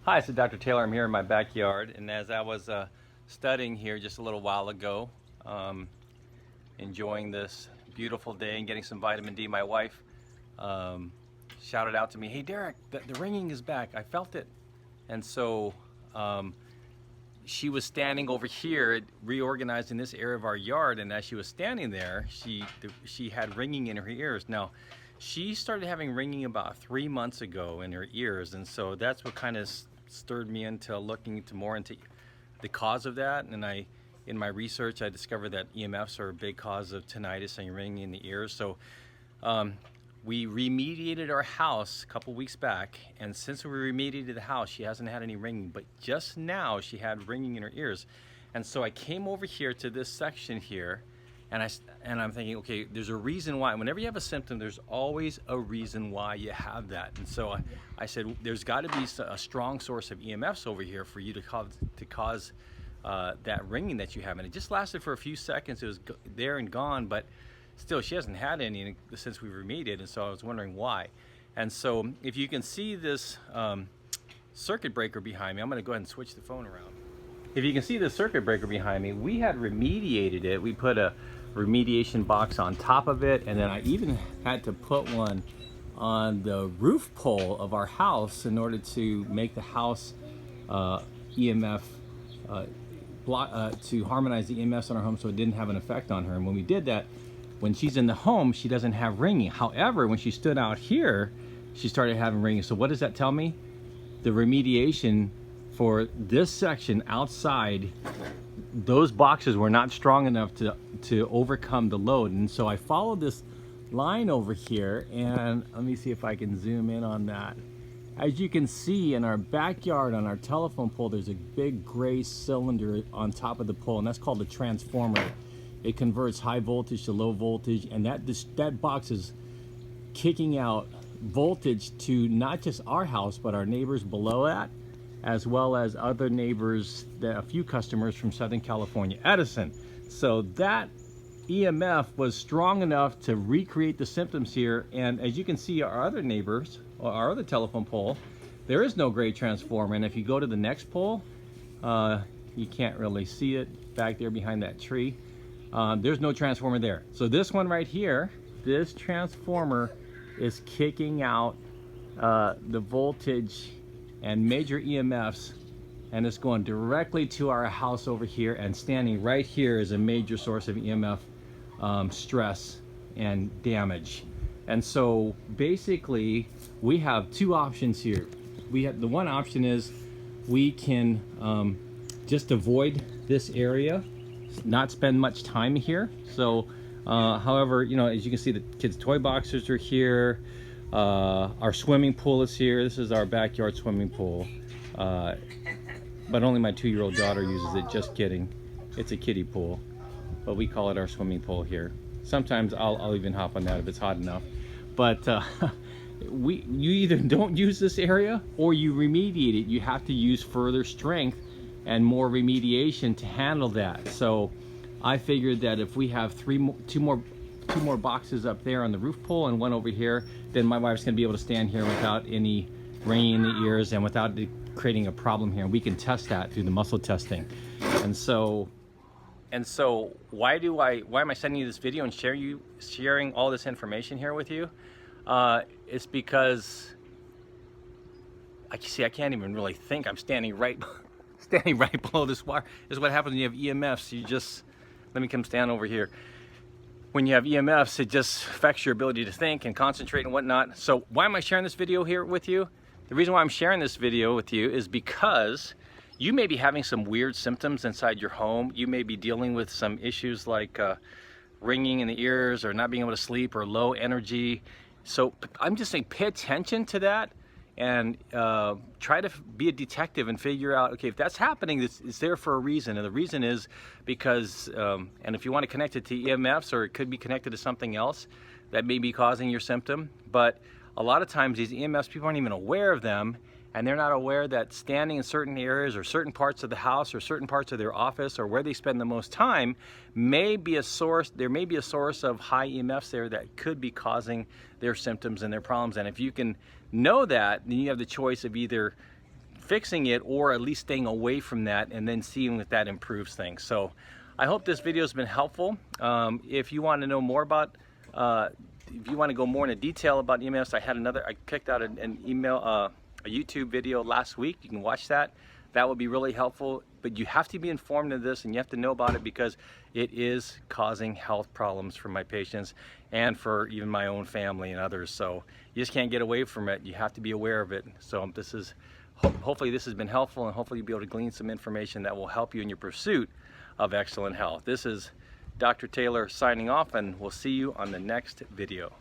Hi, this is Dr. Taylor. I'm here in my backyard, and as I was studying here just a little while ago, enjoying this beautiful day and getting some vitamin D, my wife shouted out to me, "Hey Derek, the ringing is back. I felt it." And so she was standing over here reorganizing this area of our yard, and as she was standing there, she had ringing in her ears. Now, she started having ringing about 3 months ago in her ears, and so that's what kind of stirred me into looking more into the cause of that. And in my research, I discovered that EMFs are a big cause of tinnitus and ringing in the ears. So we remediated our house a couple weeks back, and since we remediated the house, she hasn't had any ringing, but just now she had ringing in her ears. And so I came over here to this section here, and I'm thinking, okay, there's a reason why. Whenever you have a symptom, there's always a reason why you have that. And so I said, there's got to be a strong source of EMFs over here for you to cause that ringing that you have. And it just lasted for a few seconds. It was there and gone, but still, she hasn't had any since we remediated. And so I was wondering why. And so if you can see this circuit breaker behind me, I'm going to go ahead and switch the phone around. If you can see the circuit breaker behind me, we had remediated it. We put a remediation box on top of it, and then I even had to put one on the roof pole of our house in order to make the house EMF to harmonize the EMFs on our home so it didn't have an effect on her. And when we did that, when she's in the home, she doesn't have ringing. However, when she stood out here, she started having ringing. So what does that tell me? The remediation for this section outside, those boxes were not strong enough to overcome the load. And so I followed this line over here, and let me see if I can zoom in on that. As you can see in our backyard on our telephone pole, there's a big gray cylinder on top of the pole, and that's called a transformer. It converts high voltage to low voltage, and that box is kicking out voltage to not just our house, but our neighbors below that, as well as other neighbors, a few customers from Southern California, Edison. So that EMF was strong enough to recreate the symptoms here. And as you can see, our other neighbors, or our other telephone pole, there is no gray transformer. And if you go to the next pole, you can't really see it back there behind that tree. There's no transformer there. So this one right here, this transformer is kicking out the voltage and major EMFs, and it's going directly to our house over here, and standing right here is a major source of EMF stress and damage. And so basically we have two options here. The one option is we can just avoid this area, not spend much time here. So however, you know, as you can see, the kids' toy boxes are here. Our swimming pool is here. This is our backyard swimming pool, but only my 2-year-old daughter uses it. Just kidding, it's a kiddie pool, but we call it our swimming pool here. Sometimes I'll even hop on that if it's hot enough. But you either don't use this area or you remediate it. You have to use further strength and more remediation to handle that. So I figured that if we have two more boxes up there on the roof pole and one over here, then my wife's gonna be able to stand here without any ringing in the ears and without creating a problem here. We can test that through the muscle testing. And so why am I sending you this video and sharing all this information here with you? It's because I can't even really think. I'm standing right below this wire. This is what happens when you have EMFs. Let me come stand over here. When you have EMFs, it just affects your ability to think and concentrate and whatnot. So why am I sharing this video here with you? The reason why I'm sharing this video with you is because you may be having some weird symptoms inside your home. You may be dealing with some issues like ringing in the ears or not being able to sleep or low energy. So I'm just saying, pay attention to that and try to be a detective and figure out, okay, if that's happening, it's there for a reason. And the reason is because, and if you want to connect it to EMFs, or it could be connected to something else that may be causing your symptom. But a lot of times these EMFs, people aren't even aware of them, and they're not aware that standing in certain areas or certain parts of the house or certain parts of their office or where they spend the most time may be a source. There may be a source of high EMFs there that could be causing their symptoms and their problems. And if you can know that, then you have the choice of either fixing it, or at least staying away from that and then seeing if that improves things. So I hope this video has been helpful. If you want to know more about, if you want to go more into detail about EMS, I picked out an email, a YouTube video last week. You can watch that. That would be really helpful. But you have to be informed of this, and you have to know about it, because it is causing health problems for my patients and for even my own family and others. So you just can't get away from it. You have to be aware of it. So this is, hopefully this has been helpful, and hopefully you'll be able to glean some information that will help you in your pursuit of excellent health. This is Dr. Taylor signing off, and we'll see you on the next video.